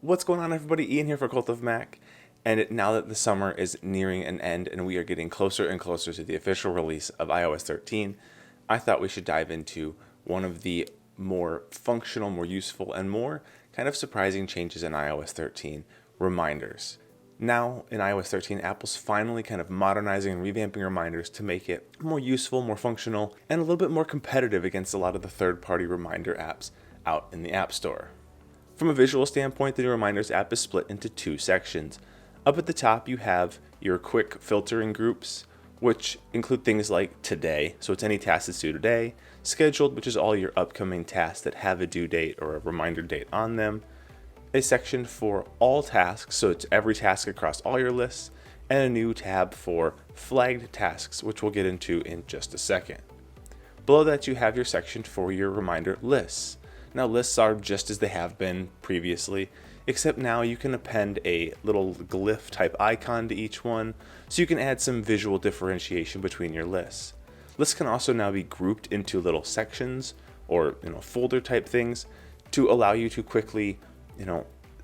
What's going on, everybody? Ian here for Cult of Mac. And now that the summer is nearing an end and we are getting closer and closer to the official release of iOS 13, I thought we should dive into one of the more functional, more useful, and more kind of surprising changes in iOS 13, reminders. Now, in iOS 13, Apple's finally kind of modernizing and revamping reminders to make it more useful, more functional, and a little bit more competitive against a lot of the third-party reminder apps out in the App Store. From a visual standpoint, the new Reminders app is split into two sections. Up at the top, you have your quick filtering groups, which include things like today, so it's any task that's due today, scheduled, which is all your upcoming tasks that have a due date or a reminder date on them, a section for all tasks, so it's every task across all your lists, and a new tab for flagged tasks, which we'll get into in just a second. Below that, you have your section for your reminder lists. Now, lists are just as they have been previously, except now you can append a little glyph type icon to each one, so you can add some visual differentiation between your lists. Lists can also now be grouped into little sections or folder type things to allow you to quickly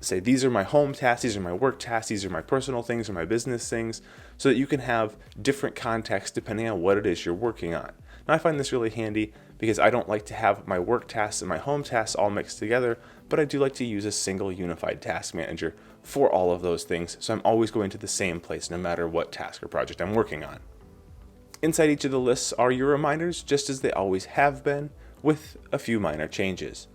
say these are my home tasks, these are my work tasks, these are my personal things or my business things, so that you can have different context depending on what it is you're working on. Now, I find this really handy because I don't like to have my work tasks and my home tasks all mixed together, but I do like to use a single unified task manager for all of those things, so I'm always going to the same place no matter what task or project I'm working on. Inside each of the lists are your reminders, just as they always have been, with a few minor changes.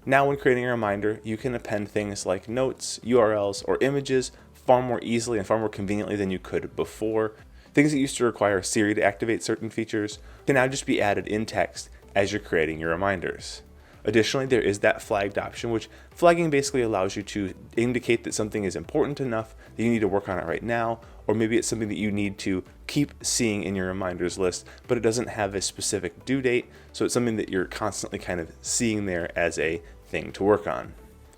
Now, when creating a reminder, you can append things like notes, URLs, or images far more easily and far more conveniently than you could before. Things that used to require Siri to activate certain features can now just be added in text as you're creating your reminders. Additionally, there is that flagged option, which flagging basically allows you to indicate that something is important enough that you need to work on it right now, or maybe it's something that you need to keep seeing in your reminders list, but it doesn't have a specific due date, so it's something that you're constantly kind of seeing there as a thing to work on.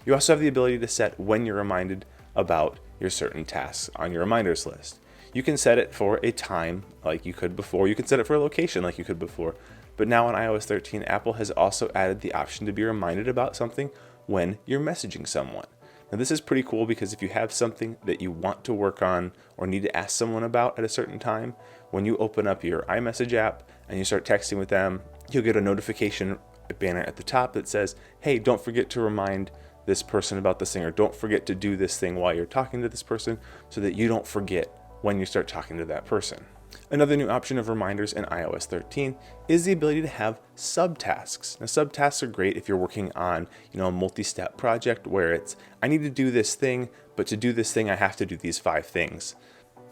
You also have the ability to set when you're reminded about your certain tasks on your reminders list. You can set it for a time like you could before. You can set it for a location like you could before. But now on iOS 13, Apple has also added the option to be reminded about something when you're messaging someone. Now, this is pretty cool because if you have something that you want to work on or need to ask someone about at a certain time, when you open up your iMessage app and you start texting with them, you'll get a notification banner at the top that says, hey, don't forget to remind this person about this thing, or don't forget to do this thing while you're talking to this person, so that you don't forget when you start talking to that person. Another new option of reminders in iOS 13 is the ability to have subtasks. Now, subtasks are great if you're working on, a multi-step project where it's, I need to do this thing, but to do this thing, I have to do these 5 things.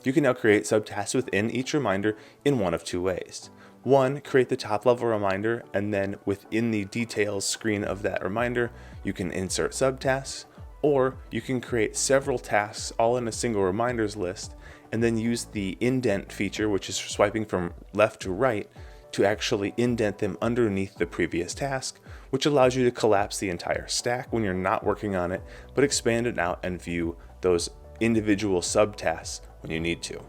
You can now create subtasks within each reminder in one of 2 ways. One, create the top level reminder, and then within the details screen of that reminder, you can insert subtasks, or you can create several tasks all in a single reminders list, and then use the indent feature, which is swiping from left to right, to actually indent them underneath the previous task, which allows you to collapse the entire stack when you're not working on it, but expand it out and view those individual subtasks when you need to.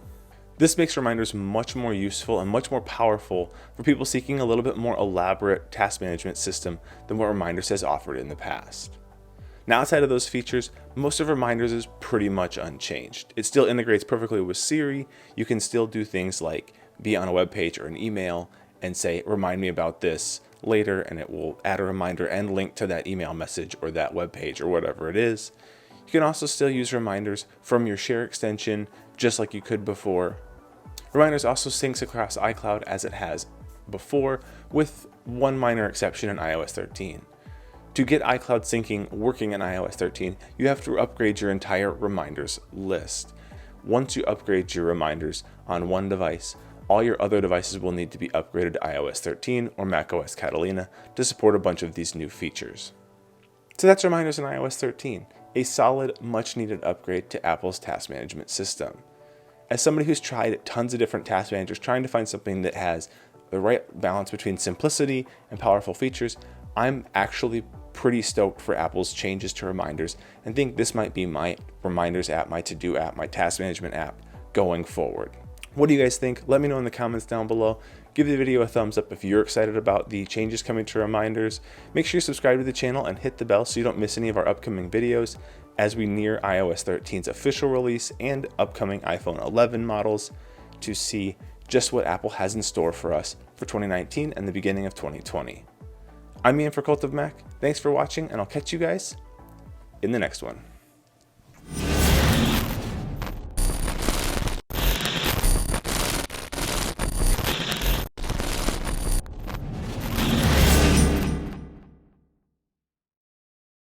This makes reminders much more useful and much more powerful for people seeking a little bit more elaborate task management system than what Reminders has offered in the past. Now, outside of those features, most of Reminders is pretty much unchanged. It still integrates perfectly with Siri. You can still do things like be on a web page or an email and say, remind me about this later, and it will add a reminder and link to that email message or that web page or whatever it is. You can also still use Reminders from your Share extension, just like you could before. Reminders also syncs across iCloud as it has before, with one minor exception in iOS 13. To get iCloud syncing working in iOS 13, you have to upgrade your entire reminders list. Once you upgrade your reminders on one device, all your other devices will need to be upgraded to iOS 13 or macOS Catalina to support a bunch of these new features. So that's Reminders in iOS 13, a solid, much-needed upgrade to Apple's task management system. As somebody who's tried tons of different task managers, trying to find something that has the right balance between simplicity and powerful features, I'm actually pretty stoked for Apple's changes to Reminders and think this might be my Reminders app, my to-do app, my task management app going forward. What do you guys think? Let me know in the comments down below. Give the video a thumbs up if you're excited about the changes coming to Reminders. Make sure you subscribe to the channel and hit the bell so you don't miss any of our upcoming videos. as we near iOS 13's official release and upcoming iPhone 11 models to see just what Apple has in store for us for 2019 and the beginning of 2020. I'm Ian for Cult of Mac. Thanks for watching, and I'll catch you guys in the next one.